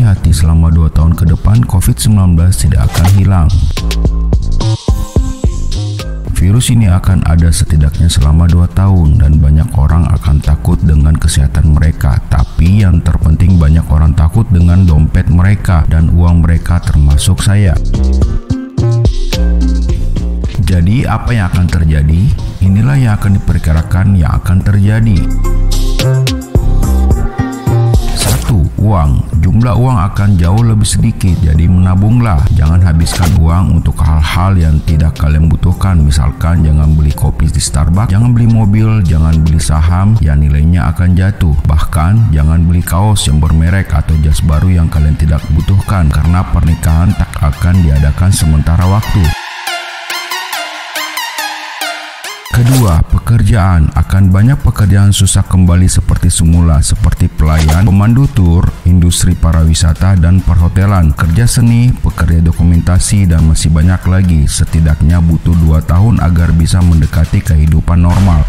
hati-hati, selama 2 tahun ke depan COVID-19 tidak akan hilang. Virus ini akan ada setidaknya selama 2 tahun dan banyak orang akan takut dengan kesehatan mereka. Tapi yang terpenting banyak orang takut dengan dompet mereka dan uang mereka, termasuk saya. Jadi apa yang akan terjadi? Inilah yang akan diperkirakan yang akan terjadi. 1. Uang. Jumlah uang akan jauh lebih sedikit, jadi menabunglah. Jangan habiskan uang untuk hal-hal yang tidak kalian butuhkan. Misalkan jangan beli kopi di Starbucks, jangan beli mobil, jangan beli saham yang nilainya akan jatuh. Bahkan jangan beli kaos yang bermerek atau jas baru yang kalian tidak butuhkan, karena pernikahan tak akan diadakan sementara waktu. Kedua, pekerjaan. Akan banyak pekerjaan susah kembali seperti semula, seperti pelayan, pemandu tur, industri pariwisata dan perhotelan, kerja seni, pekerja dokumentasi, dan masih banyak lagi. Setidaknya butuh 2 tahun agar bisa mendekati kehidupan normal.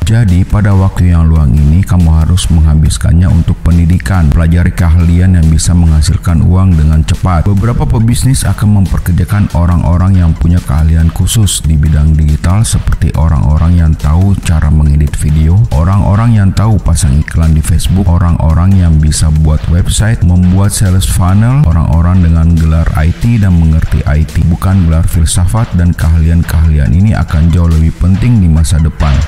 Jadi pada waktu yang luang ini kamu harus menghabiskannya untuk pendidikan, pelajari keahlian yang bisa menghasilkan uang dengan cepat. Beberapa pebisnis akan memperkerjakan orang-orang yang punya keahlian khusus di bidang digital, seperti orang-orang yang tahu cara mengedit video, orang-orang yang tahu pasang iklan di Facebook, orang-orang yang bisa buat website, membuat sales funnel, orang-orang dengan gelar IT dan mengerti IT, bukan gelar filsafat, dan keahlian-keahlian ini akan jauh lebih penting di masa depan.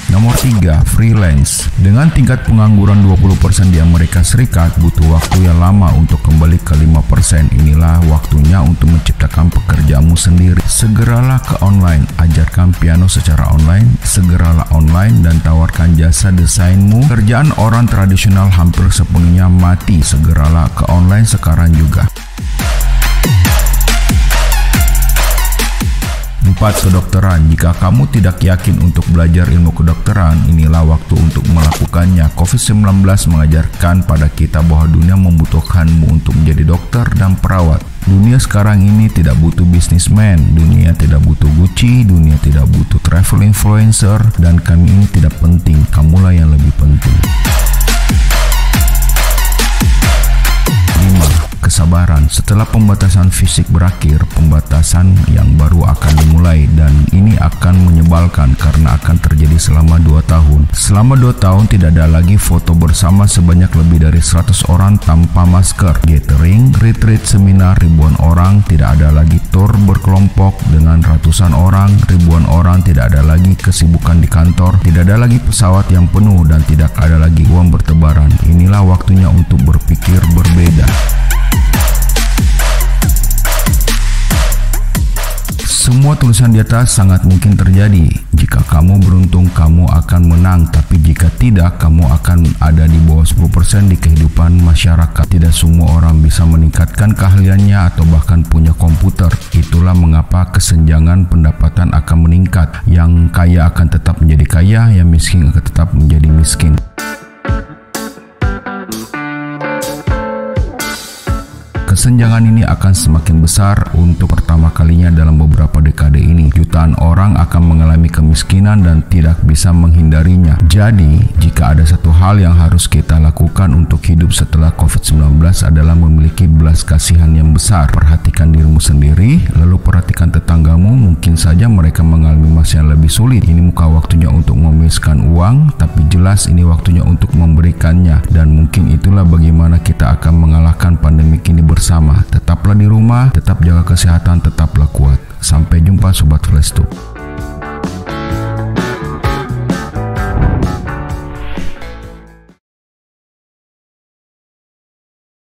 Nomor 3, freelance. Dengan tingkat pengangguran 20% di Amerika Serikat, butuh waktu yang lama untuk kembali ke 5%. Inilah waktunya untuk menciptakan pekerjaanmu sendiri. Segeralah ke online, ajarkan piano secara online, segeralah online dan tawarkan jasa desainmu. Kerjaan orang tradisional hampir sepenuhnya mati, segeralah ke online sekarang juga. 4. Kedokteran. Jika kamu tidak yakin untuk belajar ilmu kedokteran, inilah waktu untuk melakukannya. COVID-19 mengajarkan pada kita bahwa dunia membutuhkanmu untuk menjadi dokter dan perawat. Dunia sekarang ini tidak butuh bisnismen, dunia tidak butuh Gucci, dunia tidak butuh travel influencer, dan kami ini tidak penting, kamulah yang lebih penting. 5. Kesabaran. Setelah pembatasan fisik berakhir, pembatasan yang baru akan dimulai, dan ini akan menyebalkan karena akan terjadi selama 2 tahun. Selama 2 tahun tidak ada lagi foto bersama sebanyak lebih dari 100 orang tanpa masker, gathering, retreat, seminar ribuan orang, tidak ada lagi tour berkelompok dengan ratusan orang, ribuan orang, tidak ada lagi kesibukan di kantor, tidak ada lagi pesawat yang penuh, dan tidak ada lagi uang bertebaran. Inilah waktunya untuk berpikir berbeda. Semua tulisan di atas sangat mungkin terjadi. Jika kamu beruntung, kamu akan menang. Tapi jika tidak, kamu akan ada di bawah 10% di kehidupan masyarakat. Tidak semua orang bisa meningkatkan keahliannya atau bahkan punya komputer. Itulah mengapa kesenjangan pendapatan akan meningkat. Yang kaya akan tetap menjadi kaya, yang miskin akan tetap menjadi miskin. Kesenjangan ini akan semakin besar untuk pertama kalinya dalam beberapa dekade ini. Jutaan orang akan mengalami kemiskinan dan tidak bisa menghindarinya. Jadi, jika ada satu hal yang harus kita lakukan untuk hidup setelah COVID-19 adalah memiliki belas kasihan yang besar. Perhatikan dirimu sendiri, lalu perhatikan tetanggamu. Mungkin saja mereka mengalami masa yang lebih sulit. Ini muka waktunya untuk memiskan uang, tapi jelas ini waktunya untuk memberikannya. Dan mungkin itulah bagaimana kita akan mengalahkan pandemi ini bersama. Tetaplah di rumah, tetap jaga kesehatan, tetaplah kuat. Sampai jumpa Sobat Flash Talk.